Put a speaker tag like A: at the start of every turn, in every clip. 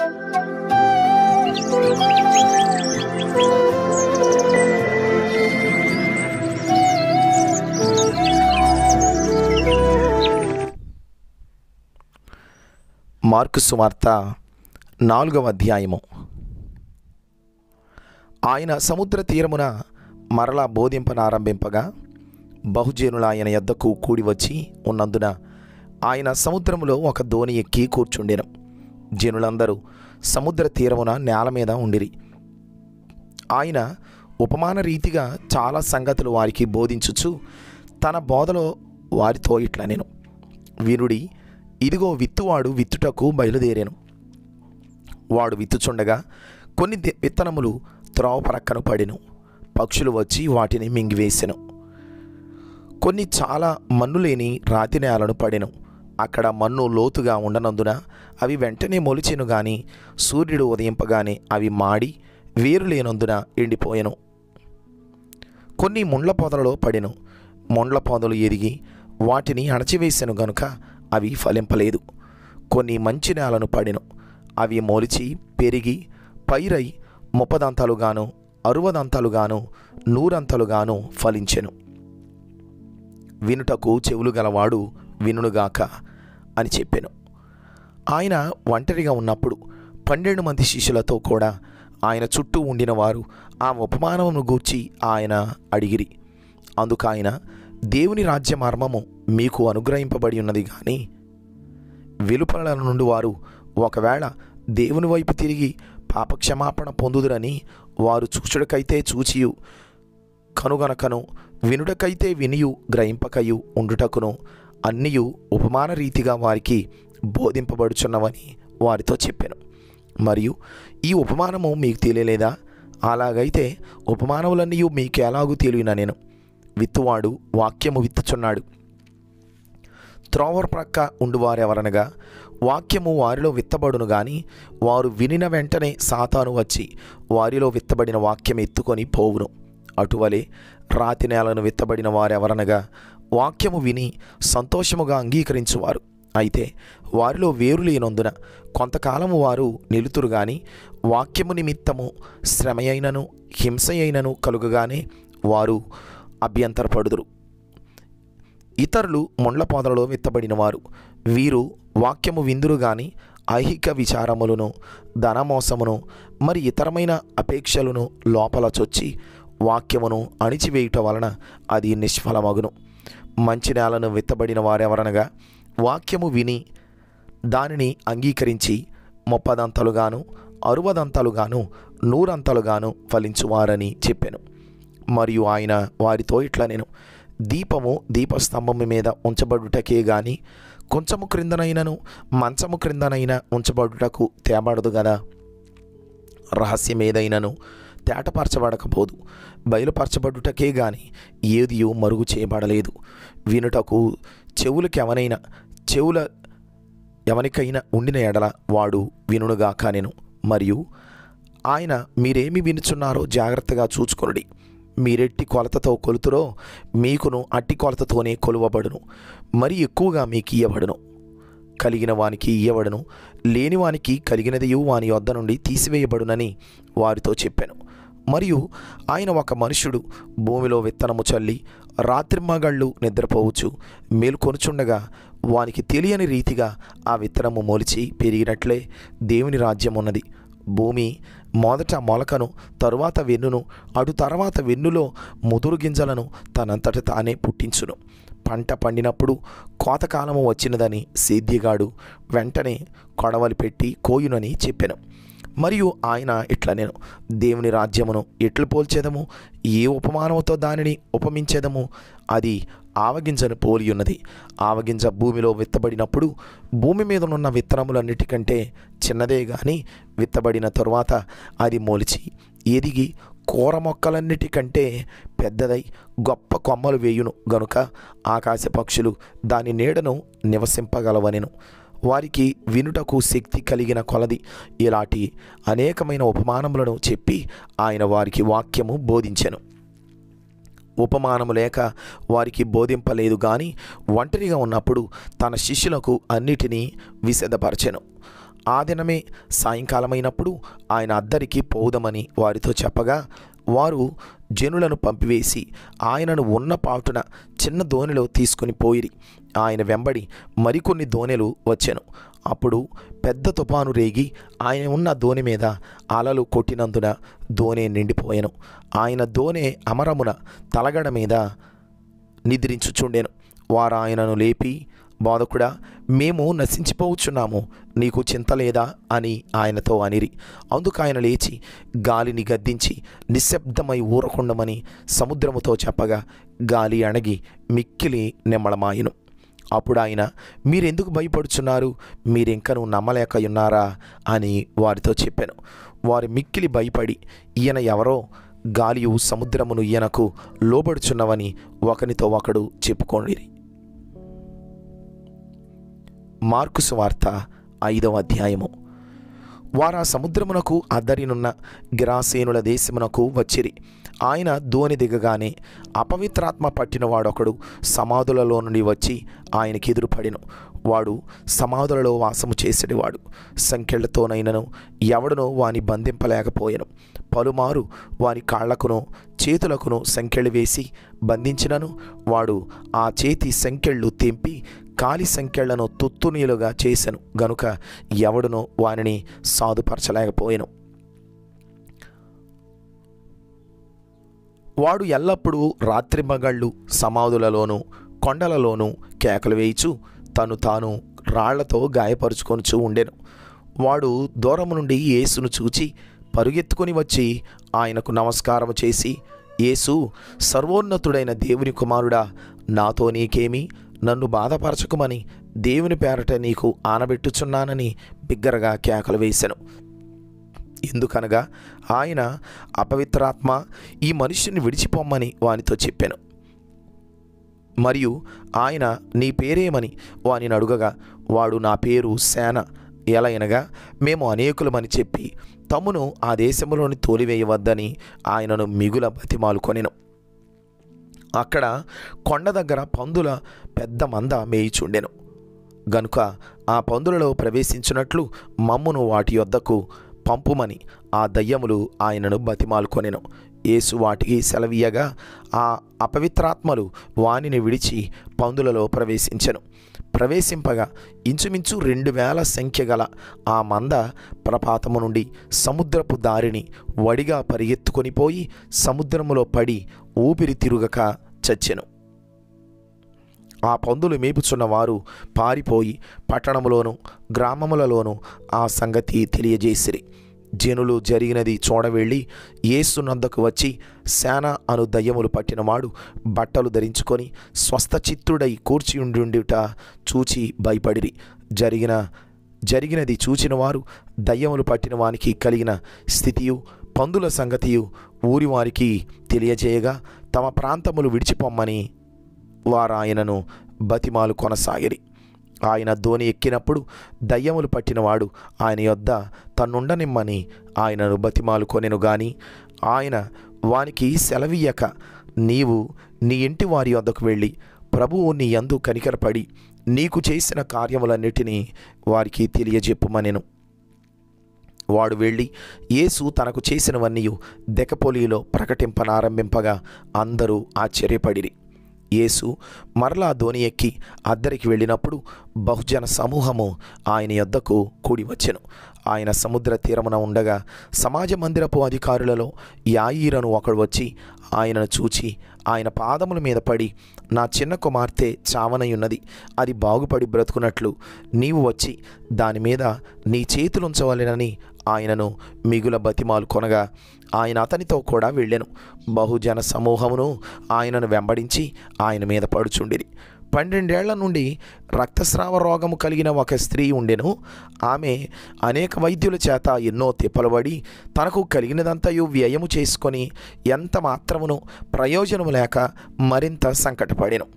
A: Mark సువార్త 4వ అధ్యాయము. ఆయన సముద్ర తీరమున మరలా బోధింపనారంభింపగా బహుజనులు ఆయన యొద్దకు కూడి వచ్చి ఉన్నందున ఆయన సముద్రములో ఒక దోణి ఎక్కి కూర్చుండెను. జనులందరూ సముద్ర తీరమున నేల మీద ఉండిరి. ఆయన ఉపమాన రీతిగా చాలా సంగతులు వారికి బోధించుచు తన బోధలో వారితో ఇట్లనెను. వినుడి, ఇదిగో విత్తువాడు విత్తుటకు బయలుదేరాను. వాడు విత్తుచుండగా కొన్ని విత్తనములు త్రోవ ప్రక్కన పడెను. పక్షులు వచ్చి వాటిని మింగివేసెను. కొన్ని చాలా మన్ను లేని రాతి నేలను పడెను. అక్కడ మన్ను లోతుగా ఉండనందున అవి వెంటనే మొలిచెను గాని సూర్యుడు ఉదయింపగానే అవి మాడి వేరు లేనందున ఎండిపోయెను. కొన్ని ముండ్ల పొదలలో పడెను. ముండ్ల పొదలు ఎదిగి వాటిని అణచివేసెను గనుక అవి ఫలింపలేదు. కొన్ని మంచి నేలను పడెను. అవి మొలిచి పెరిగి పైరై 30 దంతాలుగాను 60 దంతాలుగాను 100 దంతాలుగాను ఫలించెను. వినుటకు చెవులు గలవాడు వినుగాక అని చెప్పెను. ఆయన ఒంటరిగా ఉన్నప్పుడు 12 మంది శిష్యులతో కూడా ఆయన చుట్టూ ఉండిన వారు ఆ ఉపమానమును గూర్చి ఆయన అడిగిరి. అందుకు ఆయన, దేవుని రాజ్య మర్మము మీకు అనుగ్రహింపబడి ఉన్నది కానీ వెలుపల నుండి వారు ఒకవేళ దేవుని వైపు తిరిగి పాపక్షమాపణ పొందుదురని వారు చూచుటకైతే చూచియు కనుగొనకను వినుటకైతే వినియు గ్రహింపకయు ఉండుటకును అన్నియు ఉపమాన రీతిగా వారికి బోధింపబడుచున్నవని వారితో చెప్పాను. మరియు ఈ ఉపమానము మీకు తెలియలేదా? అలాగైతే ఉపమానములన్నీ మీకు ఎలాగూ తెలియనా? నేను విత్తువాడు వాక్యము విత్తుచున్నాడు. త్రోవ ప్రక్క ఉండువారెవరనగా వాక్యము వారిలో విత్తబడును గాని వారు వినిన వెంటనే సాతాను వచ్చి వారిలో విత్తబడిన వాక్యం ఎత్తుకొని పోవును. అటువలే రాతి నేలను విత్తబడిన వారెవరనగా వాక్యము విని సంతోషముగా అంగీకరించువారు. అయితే వారిలో వేరు లేనందున కొంతకాలము వారు నిలుతురు గాని వాక్యము నిమిత్తము శ్రమ అయినను హింస అయినను కలుగగానే వారు అభ్యంతరపడుదురు. ఇతరులు ముండ్ల పొదలలో విత్తబడిన వారు. వీరు వాక్యము విందురు గాని ఐహిక విచారములను ధనమోసమును మరి ఇతరమైన అపేక్షలను లోపల చొచ్చి వాక్యమును అణిచివేయుట వలన అది నిష్ఫలమగును. మంచి నేలను విత్తబడిన వారెవరనగా వాక్యము విని దానిని అంగీకరించి 30 దంతాలుగాను 60 దంతాలుగాను 100 దంతాలుగాను ఫలించువారని చెప్పెను. మరియు ఆయన వారితో ఇట్లనెను, దీపము దీపస్తంభము మీద ఉంచబడుటకే గాని కొంచెము క్రిందనైనను మంచము క్రిందనైనా ఉంచబడుటకు తేబడదు గదా. రహస్యమేదైనను తేటపరచబడకపోదు, బయలుపరచబడుటకే గాని ఏదియూ మరుగు చేయబడలేదు. వినుటకు చెవుల ఎవనికైనా ఉండిన ఎడల వాడు వినుగాక నేను. మరియు ఆయన, మీరేమి వినుచున్నారో జాగ్రత్తగా చూచుకొనుడి. మీరెట్టి కొలతతో కొలుతురో మీకును అట్టి కొలతతోనే కొలువబడును, మరి ఎక్కువగా మీకు ఇయ్యబడును. కలిగిన వానికి ఇయ్యబడును, లేని వానికి కలిగినదియు వాని యొద్ద నుండి తీసివేయబడునని వారితో చెప్పాను. మరియు ఆయన, ఒక మనుష్యుడు భూమిలో విత్తనము చల్లి రాత్రిమగళ్ళు నిద్రపోవచ్చు మేలుకొనుచుండగా వానికి తెలియని రీతిగా ఆ విత్తనము మొలిచి పెరిగినట్లే దేవుని రాజ్యం ఉన్నది. భూమి మొదట మొలకను, తరువాత వెన్నును, అటు తర్వాత వెన్నులో ముదురు గింజలను తనంతట తానే పుట్టించును. పంట పండినప్పుడు కోతకాలము వచ్చినదని సేద్యగాడు వెంటనే కొడవలి పెట్టి కోయునని చెప్పెను. మరియు ఆయన ఇట్లనెను, దేవుని రాజ్యమును ఎట్లు పోల్చేదము? ఏ ఉపమానముతో దానిని ఉపమించేదము? అది ఆవగింజను పోలియున్నది. ఆవగింజ భూమిలో విత్తబడినప్పుడు భూమి మీదనున్న విత్తనములన్నిటికంటే చిన్నదే గాని విత్తబడిన తరువాత అది మొలిచి ఎదిగి కూర మొక్కలన్నిటికంటే పెద్దదై గొప్ప కొమ్మలు వేయును గనుక ఆకాశ పక్షులు దాని నీడను నివసింపగలవనెను. వారికి వినుటకు శక్తి కలిగిన కొలది ఇలాంటి అనేకమైన ఉపమానములను చెప్పి ఆయన వారికి వాక్యము బోధించెను. ఉపమానము లేక వారికి బోధింపలేదు గాని ఒంటరిగా ఉన్నప్పుడు తన శిష్యులకు అన్నిటినీ విశదపరచెను. ఆ దినమే సాయంకాలమైనప్పుడు ఆయన అద్దరికి పోవుదమని వారితో చెప్పగా, వారు జనులను పంపివేసి ఆయనను ఉన్న పాటున చిన్న దోణిలో తీసుకుని పోయిరి. ఆయన వెంబడి మరికొన్ని దోణెలు వచ్చెను. అప్పుడు పెద్ద తుఫాను రేగి ఆయన ఉన్న దోణి మీద అలలు కొట్టినందున దోణె నిండిపోయెను. ఆయన దోణె అమరమున తలగడ మీద నిద్రించుచుండెను. వారు ఆయనను లేపి, బోధకుడా, మేము నశించిపోవచ్చున్నాము, నీకు చింత లేదా అని ఆయనతో అనిరి. అందుకు ఆయన లేచి గాలిని గద్దించి నిశ్శబ్దమై ఊరకుండమని సముద్రముతో చెప్పగా, గాలి అణగి మిక్కిలి నిమ్మళమాయెను. అప్పుడు ఆయన, మీరెందుకు భయపడుచున్నారు? మీరింకనూ నమ్మలేకయున్నారా అని వారితో చెప్పాను. వారు మిక్కిలి భయపడి, ఈయన ఎవరో, గాలియు సముద్రమును ఈయనకు లోబడుచున్నవని ఒకనితో ఒకడు చెప్పుకొనిరి. మార్కు సువార్త 5వ అధ్యాయము. వారు ఆ సముద్రమునకు అద్దరినున్న గిరాసేనుల దేశమునకు వచ్చిరి. ఆయన దోణి దిగగానే అపవిత్రాత్మ పట్టిన వాడొకడు సమాధులలో నుండి వచ్చి ఆయనకి ఎదురుపడెను. వాడు సమాధులలో వాసము చేసేవాడు. సంకెళ్లతోనైనను ఎవడునో వాని బంధింపలేకపోయెను. పలుమారు వాని కాళ్లకును చేతులకును సంకెళ్ళు వేసి బంధించినను వాడు ఆ చేతి సంకెళ్ళు తెంపి కాలి సంకెళ్లను తుత్తునీలుగా చేసెను గనుక ఎవడునో వానిని సాధుపరచలేకపోయెను. వాడు ఎల్లప్పుడూ రాత్రింబగళ్ళు సమాధులలోనూ కొండలలోనూ కేకలు వేయిచు తను తాను రాళ్లతో గాయపరుచుకొనుచూ ఉండెను. వాడు దూరము నుండి యేసును చూచి పరుగెత్తుకొని వచ్చి ఆయనకు నమస్కారం చేసి, యేసు, సర్వోన్నతుడైన దేవుని కుమారుడా, నాతో నీకేమి? నన్ను బాధపరచకుమని దేవుని పేరట నీకు ఆనబెట్టుచున్నానని బిగ్గరగా కేకలు వేసెను. ఎందుకనగా ఆయన, అపవిత్రాత్మ, ఈ మనుష్యుని విడిచిపోమ్మని వానితో చెప్పాను. మరియు ఆయన, నీ పేరేమని వానిని అడుగగా, వాడు, నా పేరు సేన, ఎలయనగా మేము అనేకులమని చెప్పి తమ్మును ఆ దేశంలోని తోలివేయవద్దని ఆయనను మిగుల బతిమాలుకొనెను. అక్కడ కొండ దగ్గర పందుల పెద్ద మంద మేయిచుండెను గనుక ఆ పందులలో ప్రవేశించినట్లు మమ్మును వాటి యొద్దకు పంపుమని ఆ దయ్యములు ఆయనను బతిమాలుకొనెను. యేసు వాటికి సెలవీయగా ఆ అపవిత్రాత్మలు వానిని విడిచి పందులలో ప్రవేశింపగా ఇంచుమించు 2000 సంఖ్య గల ఆ మంద ప్రపాతము నుండి సముద్రపు దారిని వడిగా పరిగెత్తుకొని పోయి సముద్రములో పడి ఊపిరి తిరుగక చచ్చెను. ఆ పందులు మేపుచున్న వారు పారిపోయి పట్టణములోను గ్రామములలోనూ ఆ సంగతి తెలియజేసిరి. జనులు జరిగినది చూడవెళ్ళి యేసు నొద్దకు వచ్చి, సేన అను దయ్యములు పట్టినవాడు బట్టలు ధరించుకొని స్వస్థచిత్తుడై కూర్చియుండుట చూచి భయపడిరి. జరిగినది చూచిన వారు దయ్యములు పట్టిన వానికి కలిగిన స్థితియు పందుల సంగతియు ఊరి వారికి తెలియజేయగా తమ ప్రాంతములు విడిచిపోమ్మని వారు ఆయనను బతిమాలు కొనసాగిరి. ఆయన దోణి ఎక్కినప్పుడు దయ్యములు పట్టినవాడు ఆయన యొద్ద తన్నుండనిమ్మని ఆయనను బతిమాలు కొనెను గాని ఆయన వానికి సెలవీయక, నీవు నీ ఇంటి వారి యొద్దకు వెళ్ళి ప్రభువు నీ యందు కనికరపడి నీకు చేసిన కార్యములన్నిటినీ వారికి తెలియజెప్పుమనెను. వాడు వెళ్ళి యేసు తనకు చేసినవన్నీ దెకపొలిలో ప్రకటింపనారంభింపగా అందరూ ఆశ్చర్యపడిరి. యేసు మరలా దోణి ఎక్కి అద్దరికి వెళ్ళినప్పుడు బహుజన సమూహము ఆయన యొద్దకు కూడి వచ్చెను. ఆయన సముద్ర తీరమున ఉండగా సమాజ మందిరపు అధికారులలో యాయీరను ఒకడు వచ్చి ఆయనను చూచి ఆయన పాదముల మీద పడి, నా చిన్న కుమార్తె చావనయున్నది, అది బాగుపడి బ్రతుకున్నట్లు నీవు వచ్చి దాని మీద నీ చేతులుంచవలెనని ఆయనను మిగుల బతిమాలు కొనగా ఆయన అతనితో కూడా వెళ్ళెను. బహుజన సమూహమును ఆయనను వెంబడించి ఆయన మీద పడుచుండిరి. 12 ఏళ్ల నుండి రక్తస్రావ రోగము కలిగిన ఒక స్త్రీ ఉండెను. ఆమె అనేక వైద్యుల చేత ఎన్నో తిప్పలబడి తనకు కలిగినదంతయు వ్యయము చేసుకొని ఎంత మాత్రమును ప్రయోజనము లేక మరింత సంకటపడెను.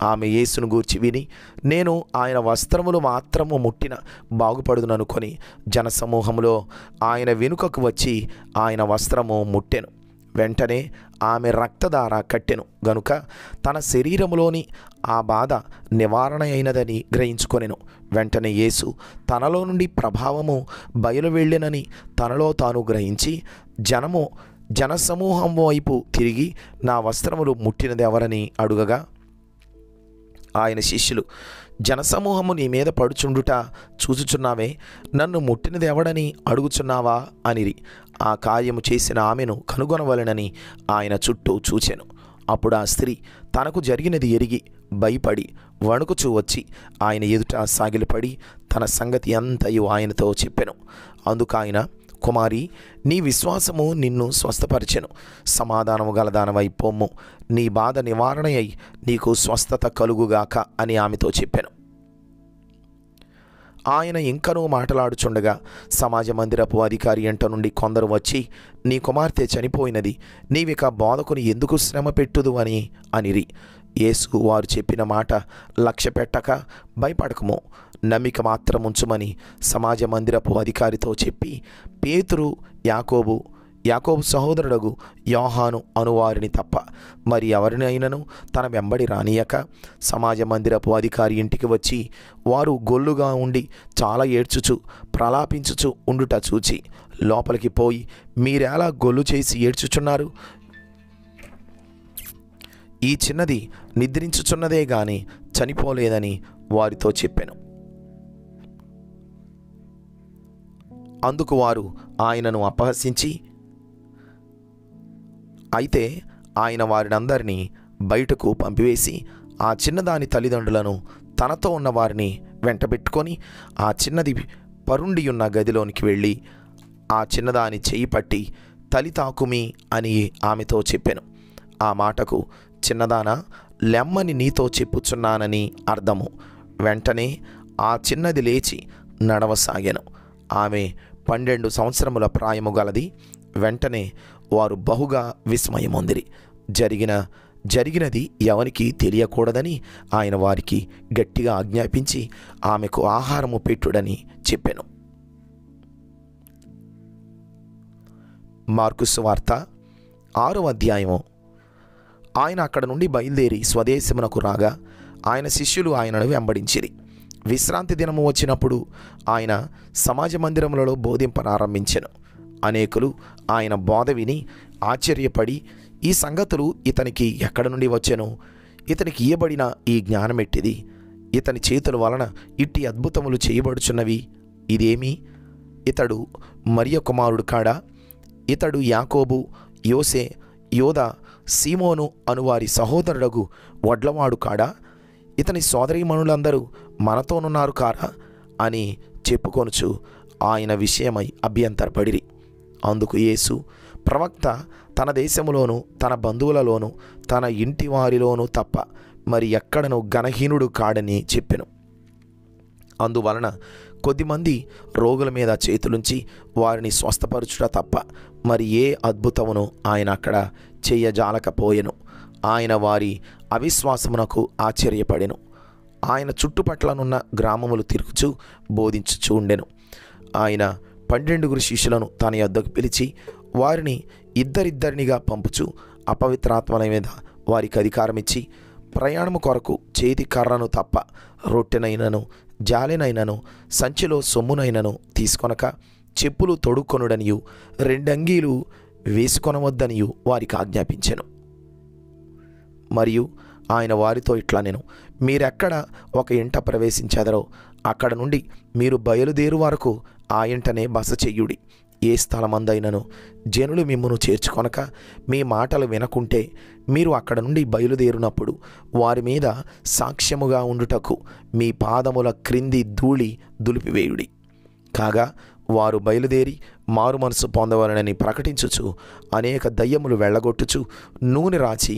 A: ఆమె యేసును గూర్చి విని, నేను ఆయన వస్త్రములు మాత్రము ముట్టిన బాగుపడుదుననుకొని జనసమూహములో ఆయన వెనుకకు వచ్చి ఆయన వస్త్రము ముట్టెను. వెంటనే ఆమె రక్తధార కట్టెను గనుక తన శరీరములోని ఆ బాధ నివారణ అయినదని గ్రహించుకొనెను. వెంటనే యేసు తనలో నుండి ప్రభావము బయలు వెళ్ళెనని తనలో తాను గ్రహించి జనసమూహం వైపు తిరిగి, నా వస్త్రములు ముట్టినది ఎవరని అడుగగా, ఆయన శిష్యులు, జనసమూహము నీ మీద పడుచుండుట చూచుచున్నావే, నన్ను ముట్టినది ఎవడని అడుగుచున్నావా అనిరి. ఆ కార్యము చేసిన ఆమెను కనుగొనవలెనని ఆయన చుట్టూ చూచెను. అప్పుడు ఆ స్త్రీ తనకు జరిగినది ఎరిగి భయపడి వణుకుచూ వచ్చి ఆయన ఎదుట సాగిలపడి తన సంగతి అంతయు ఆయనతో చెప్పెను. అందుకు ఆయన, కుమారి, నీ విశ్వాసము నిన్ను స్వస్థపరిచెను. సమాధానము గలదానవై పొమ్ము, నీ బాధ నివారణ అయి నీకు స్వస్థత కలుగుగాక అని ఆమెతో చెప్పెను. ఆయన ఇంకనూ మాట్లాడుచుండగా సమాజ మందిరపు అధికారి ఎంట నుండి కొందరు వచ్చి, నీ కుమార్తె చనిపోయినది, నీవిక బోధకుని ఎందుకు శ్రమ పెట్టుదు అనిరి. యేసు వారు చెప్పిన మాట లక్ష్య పెట్టక, భయపడకము, నమ్మిక మాత్రం ఉంచుమని సమాజ మందిరపు అధికారితో చెప్పి, పేతురు, యాకోబు సహోదరుడగు యోహాను అనువారిని తప్ప మరి ఎవరినైనను తన వెంబడి రానియక సమాజ మందిరపు అధికారి ఇంటికి వచ్చి, వారు గొల్లుగా ఉండి చాలా ఏడ్చుచు ప్రలాపించుచు ఉండుట చూచి లోపలికి పోయి, మీరెలా గొల్లు చేసి ఏడ్చుచున్నారు? ఈ చిన్నది నిద్రించుచున్నదే గాని చనిపోలేదని వారితో చెప్పెను. అందుకు వారు ఆయనను అపహసించి, అయితే ఆయన వారినందరినీ బయటకు పంపివేసి ఆ చిన్నదాని తల్లిదండ్రులను తనతో ఉన్న వారిని వెంటబెట్టుకొని ఆ చిన్నది పరుండియున్న గదిలోనికి వెళ్ళి ఆ చిన్నదాని చెయ్యి పట్టి తలి తాకుమి అని ఆమెతో చెప్పెను. ఆ మాటకు, చిన్నదానా, లెమ్మని నీతో చెప్పుచున్నానని అర్థము. వెంటనే ఆ చిన్నది లేచి నడవసాగెను. ఆమె 12 సంవత్సరముల ప్రాయము గలది. వెంటనే వారు బహుగా విస్మయమొందిరి. జరిగినది ఎవరికి తెలియకూడదని ఆయన వారికి గట్టిగా ఆజ్ఞాపించి ఆమెకు ఆహారము పెట్టుడని చెప్పెను. మార్కు సువార్త 6వ అధ్యాయము. ఆయన అక్కడ నుండి బయలుదేరి స్వదేశమునకు రాగా ఆయన శిష్యులు ఆయనను వెంబడించిరి. విశ్రాంతి దినము వచ్చినప్పుడు ఆయన సమాజ మందిరములలో బోధింపనారంభించెను. అనేకులు ఆయన బోధ విని ఆశ్చర్యపడి, ఈ సంగతులు ఇతనికి ఎక్కడ నుండి వచ్చెను? ఇతనికి ఇయ్యబడిన ఈ జ్ఞానమెట్టిది? ఇతని చేతుల వలన ఇట్టి అద్భుతములు చేయబడుచున్నవి ఇదేమి? ఇతడు మరియ కుమారుడు కాడా? ఇతడు యాకోబు, యోసే, యోదా, సీమోను అనువారి సహోదరుడగు వడ్లవాడు కాడా? ఇతని సోదరీమణులందరూ మనతోనున్నారు కారా అని చెప్పుకొనుచు ఆయన విషయమై అభ్యంతరపడిరి. అందుకు యేసు, ప్రవక్త తన దేశములోను తన బంధువులలోను తన ఇంటి వారిలోనూ తప్ప మరి ఎక్కడను ఘనహీనుడు కాడని చెప్పెను. అందువలన కొద్దిమంది రోగుల మీద చేతులుంచి వారిని స్వస్థపరచుట తప్ప మరి ఏ అద్భుతమును ఆయన అక్కడ చెయ్యజాలకపోయెను. ఆయన వారి అవిశ్వాసమునకు ఆశ్చర్యపడెను. ఆయన చుట్టుపట్లనున్న గ్రామములు తిరుగుచూ బోధించుచూ ఉండెను. ఆయన 12 శిష్యులను తన యొద్దకు పిలిచి వారిని ఇద్దరిద్దరినిగా పంపుచు అపవిత్రాత్మల మీద వారికి అధికారమిచ్చి, ప్రయాణము కొరకు చేతి కర్రను తప్ప రొట్టెనైనను జాలెనైనను సంచిలో సొమ్మునైనను తీసుకొనక చెప్పులు తొడుక్కొనుడనియు 2 అంగీలు వేసుకొనవద్దనియు వారికి ఆజ్ఞాపించెను. మరియు ఆయన వారితో ఇట్లా, నేను మీరెక్కడ ఒక ఇంట ప్రవేశించెదరో అక్కడ నుండి మీరు బయలుదేరు వరకు ఆ ఇంటనే బస చెయ్యుడి. ఏ స్థలమందైనను జనులు మిమ్మును చేర్చుకొనక మీ మాటలు వినకుంటే మీరు అక్కడ నుండి బయలుదేరినప్పుడు వారి మీద సాక్ష్యముగా ఉండుటకు మీ పాదముల క్రింది ధూళి దులిపివేయుడి. కాగా వారు బయలుదేరి మారు మనసు పొందవలనని ప్రకటించుచు అనేక దయ్యములు వెళ్ళగొట్టుచు నూనె రాచి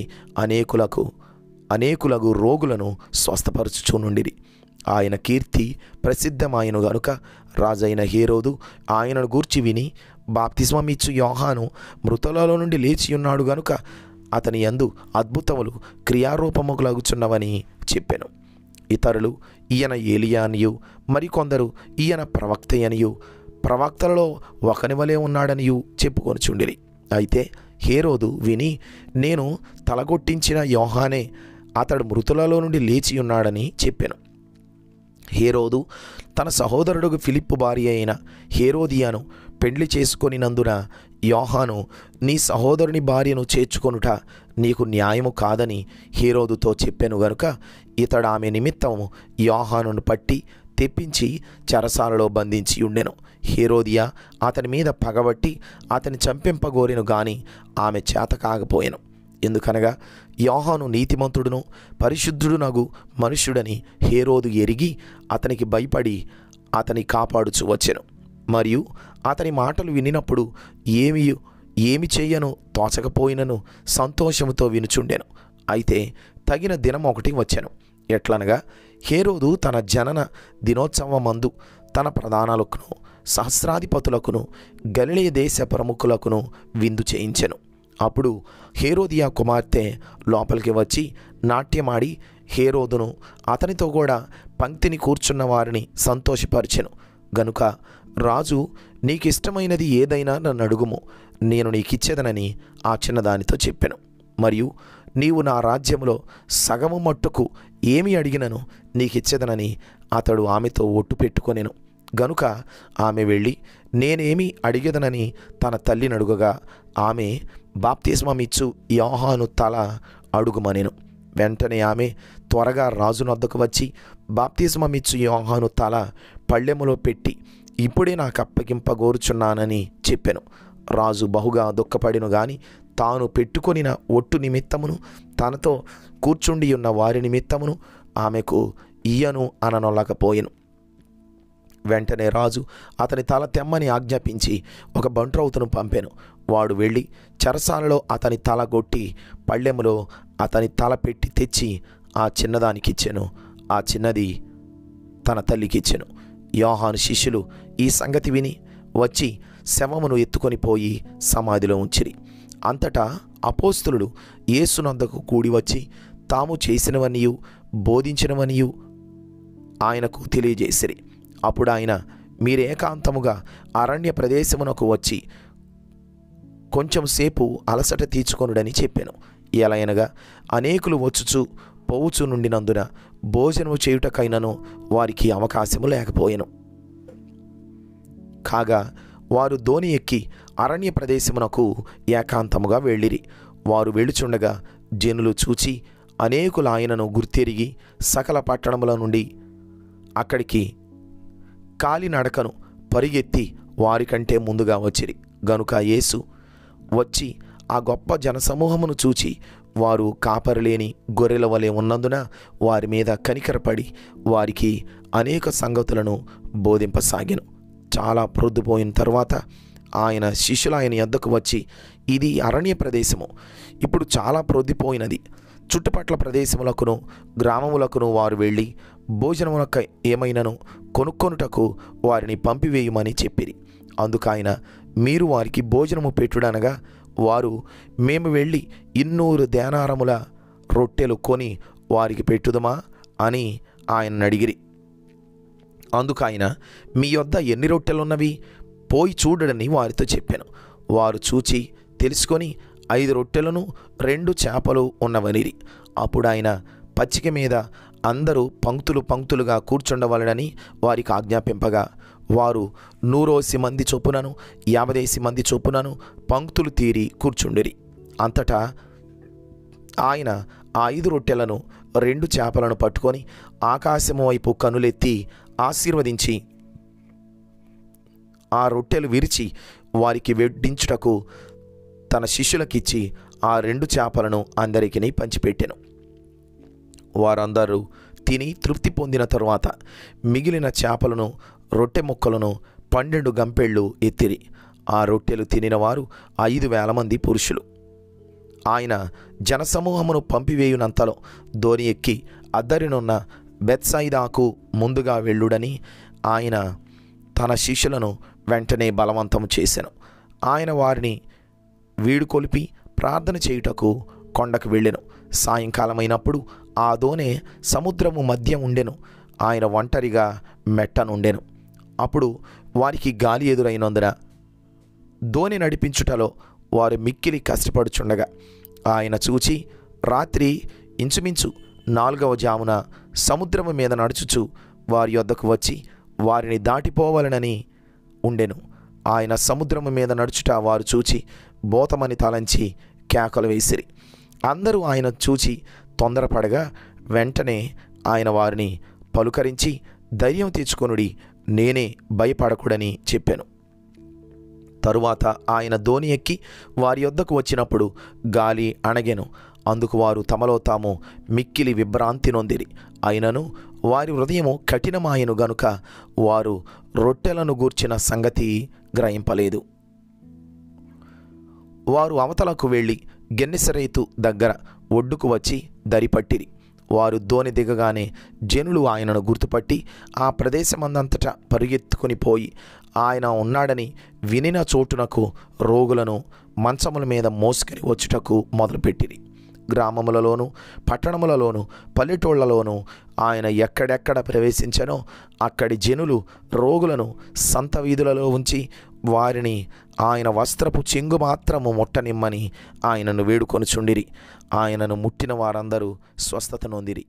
A: అనేకులకు రోగులను స్వస్థపరచుచూ నుండిరి. ఆయన కీర్తి ప్రసిద్ధమాయను గనుక రాజైన హేరోదు ఆయనను గూర్చి విని, బాప్తిస్మమిచ్చు యోహాను మృతులలో నుండి లేచియున్నాడు గనుక అతని యందు అద్భుతములు క్రియారూపములగుచున్నవని చెప్పెను. ఇతరులు ఈయన ఏలియా అనియు, మరికొందరు ఈయన ప్రవక్త అనియు, ప్రవక్తలలో ఒకని వలె ఉన్నాడనియు చెప్పుకొనుచుండిరి. అయితే హేరోదు విని, నేను తలగొట్టించిన యోహానే, అతడు మృతులలో నుండి లేచి ఉన్నాడని చెప్పాను. హేరోదు తన సహోదరుడు ఫిలిప్పు భార్య అయిన హేరోదియాను పెండ్లి చేసుకొనినందున యోహాను, నీ సహోదరుని భార్యను చేర్చుకొనుట నీకు న్యాయము కాదని హేరోదుతో చెప్పాను గనుక ఇతడు ఆమె నిమిత్తము యోహానును పట్టి తెప్పించి చెరసాలలో బంధించి ఉండెను. హేరోదియా అతని మీద పగబట్టి అతని చంపింపగోరెను గాని ఆమె చేత కాకపోయెను. ఎందుకనగా యోహాను నీతిమంతుడును పరిశుద్ధుడునగు మనుష్యుడని హేరోదు ఎరిగి అతనికి భయపడి అతని కాపాడుచు వచ్చెను. మరియు అతని మాటలు వినినప్పుడు ఏమి చెయ్యను తోచకపోయినను సంతోషముతో వినుచుండెను. అయితే తగిన దినం ఒకటి వచ్చెను. ఎట్లనగా హేరోదు తన జనన దినోత్సవమందు తన ప్రధానులకును సహస్రాధిపతులకును గలిలయ దేశ ప్రముఖులకును విందు చేయించెను. అప్పుడు హేరోదియా కుమార్తె లోపలికి వచ్చి నాట్యమాడి హేరోదును అతనితో కూడా పంక్తిని కూర్చున్న వారిని సంతోషపరిచెను. గనుక రాజు, నీకిష్టమైనది ఏదైనా నన్ను అడుగుము, నేను నీకిచ్చేదనని ఆ చిన్నదానితో చెప్పెను. మరియు నీవు నా రాజ్యంలో సగము మట్టుకు ఏమి అడిగినను నీకిచ్చేదనని అతడు ఆమెతో ఒట్టు పెట్టుకొనెను. గనుక ఆమె వెళ్ళి నేనేమి అడిగేదనని తన తల్లిని అడుగగా ఆమె, బాప్తిస్మమిచ్చు యోహాను తల అడుగుమనెను. వెంటనే ఆమె త్వరగా రాజునొద్దకు వచ్చి బాప్తిస్మమిచ్చు యోహాను తల పళ్ళెములో పెట్టి ఇప్పుడే నాకు అప్పగింపగోరుచున్నానని చెప్పెను. రాజు బహుగా దుఃఖపడిను గాని తాను పెట్టుకొనిన ఒట్టు నిమిత్తమును తనతో కూర్చుండి ఉన్న వారి నిమిత్తమును ఆమెకు ఇయ్యను అననొల్లకపోయెను. వెంటనే రాజు అతని తల తెమ్మని ఆజ్ఞాపించి ఒక బంట్రౌతును పంపెను. వాడు వెళ్ళి చెరసాలలో అతని తల గొట్టి పళ్ళెములో అతని తల పెట్టి తెచ్చి ఆ చిన్నదానికిచ్చెను. ఆ చిన్నది తన తల్లికిచ్చెను. యోహాను శిష్యులు ఈ సంగతి విని వచ్చి శవమును ఎత్తుకొని పోయి సమాధిలో ఉంచిరి. అంతటా అపోస్తలులు యేసునొద్దకు కూడి వచ్చి తాము చేసినవనియు బోధించినవనియు ఆయనకు తెలియజేసిరి. అప్పుడు ఆయన, మీరేకాంతముగా అరణ్య ప్రదేశమునకు వచ్చి కొంచెం సేపు అలసట తీర్చుకొనుడని చెప్పాను. ఎలయనగా అనేకులు వచ్చుచు పోవుచు నుండినందున భోజనము చేయుటకైనను వారికి అవకాశము లేకపోయెను. కాగా వారు దోణి ఎక్కి అరణ్య ప్రదేశమునకు ఏకాంతముగా వెళ్ళిరి. వారు వెళుచుండగా జనులు చూచి అనేకులు ఆయనను గుర్తెరిగి సకల పట్టణముల నుండి అక్కడికి కాలినడకను పరిగెత్తి వారికంటే ముందుగా వచ్చిరి. గనుక యేసు వచ్చి ఆ గొప్ప జనసమూహమును చూచి వారు కాపరిలేని గొర్రెల వలె ఉన్నందున వారి మీద కనికరపడి వారికి అనేక సంగతులను బోధింపసాగెను. చాలా ప్రొద్దుపోయిన తరువాత ఆయన శిష్యులు ఆయన యొద్దకు వచ్చి, ఇది అరణ్య ప్రదేశము, ఇప్పుడు చాలా ప్రొద్దుపోయినది. చుట్టుపట్ల ప్రదేశములకును గ్రామములకును వారు వెళ్ళి భోజనమునకు ఏమైనను కొనుక్కొనుటకు వారిని పంపివేయమని చెప్పిరి. అందుకైన మీరు వారికి భోజనము పెట్టుడనగా వారు, మేము వెళ్ళి 200 దేనారముల రొట్టెలు కొని వారికి పెట్టుదమా అని ఆయన అడిగిరి. అందుకైన, మీ యొద్ద ఎన్ని రొట్టెలున్నవి పోయి చూడడని వారితో చెప్పాను. వారు చూచి తెలుసుకొని 5 రొట్టెలను 2 చేపలు ఉన్నవనిరి. అప్పుడు ఆయన పచ్చిక మీద అందరూ పంక్తులుగా కూర్చుండవలనని వారికి ఆజ్ఞాపింపగా వారు 100 మంది చొప్పునను 50 మంది చొప్పునను పంక్తులు తీరి కూర్చుండిరి. అంతటా ఆయన ఆ 5 రొట్టెలను 2 చేపలను పట్టుకొని ఆకాశము వైపు కనులెత్తి ఆశీర్వదించి ఆ రొట్టెలు విరిచి వారికి వడ్డించుటకు తన శిష్యులకిచ్చి ఆ 2 చేపలను అందరికీ పంచిపెట్టెను. వారందరూ తిని తృప్తి పొందిన తరువాత మిగిలిన చేపలను రొట్టె ముక్కలను 12 గంపెళ్ళు ఎత్తిరి. ఆ రొట్టెలు తినిన వారు 5,000 మంది పురుషులు. ఆయన జనసమూహమును పంపివేయునంతలో దోణి ఎక్కి అద్దరినున్న బెత్సయిదాకు ముందుగా వెళ్ళుడని ఆయన తన శిష్యులను వెంటనే బలవంతం చేసెను. ఆయన వారిని వీడుకొలిపి ప్రార్థన చేయుటకు కొండకు వెళ్ళెను. సాయంకాలమైనప్పుడు ఆ దోణె సముద్రము మధ్య ఉండెను. ఆయన ఒంటరిగా మెట్టనుండెను. అప్పుడు వారికి గాలి ఎదురైనందున దోణి నడిపించుటలో వారు మిక్కిలి కష్టపడుచుండగా ఆయన చూచి రాత్రి ఇంచుమించు 4వ జామున సముద్రము మీద నడుచుచు వారి యొద్దకు వచ్చి వారిని దాటిపోవాలనని ఉండెను. ఆయన సముద్రము మీద నడుచుట వారు చూచి బోతమని తలంచి కేకలు వేసిరి. అందరూ ఆయన చూచి తొందరపడగా వెంటనే ఆయన వారిని పలుకరించి ధైర్యం తెచ్చుకొనుడి, నేనే, భయపడకుడని చెప్పాను. తరువాత ఆయన దోణి ఎక్కి వారి యొద్దకు వచ్చినప్పుడు గాలి అణగెను. అందుకు వారు తమలో తాము మిక్కిలి విభ్రాంతి నొందిరి. అయినను వారి హృదయము కఠినమాయెను గనుక వారు రొట్టెలను గూర్చిన సంగతి గ్రహింపలేదు. వారు అవతలకు వెళ్ళి గెన్నెసరేతు దగ్గర ఒడ్డుకు వచ్చి దరిపట్టిరి. వారు దోణి దిగగానే జనులు ఆయనను గుర్తుపట్టి ఆ ప్రదేశమందంతటా పరుగెత్తుకుని పోయి ఆయన ఉన్నాడని వినిన చోటునకు రోగులను మంచముల మీద మోసుకొని వచ్చుటకు మొదలుపెట్టిరి. గ్రామములలోను పట్టణములలోను పల్లెటూళ్లలోనూ ఆయన ఎక్కడెక్కడ ప్రవేశించనో అక్కడి జనులు రోగులను సంత వీధులలో ఉంచి వారిని ఆయన వస్త్రపు చెంగు మాత్రము ముట్టనిమ్మని ఆయనను వేడుకొనుచుండిరి. ఆయనను ముట్టిన వారందరూ స్వస్థత నొందిరి.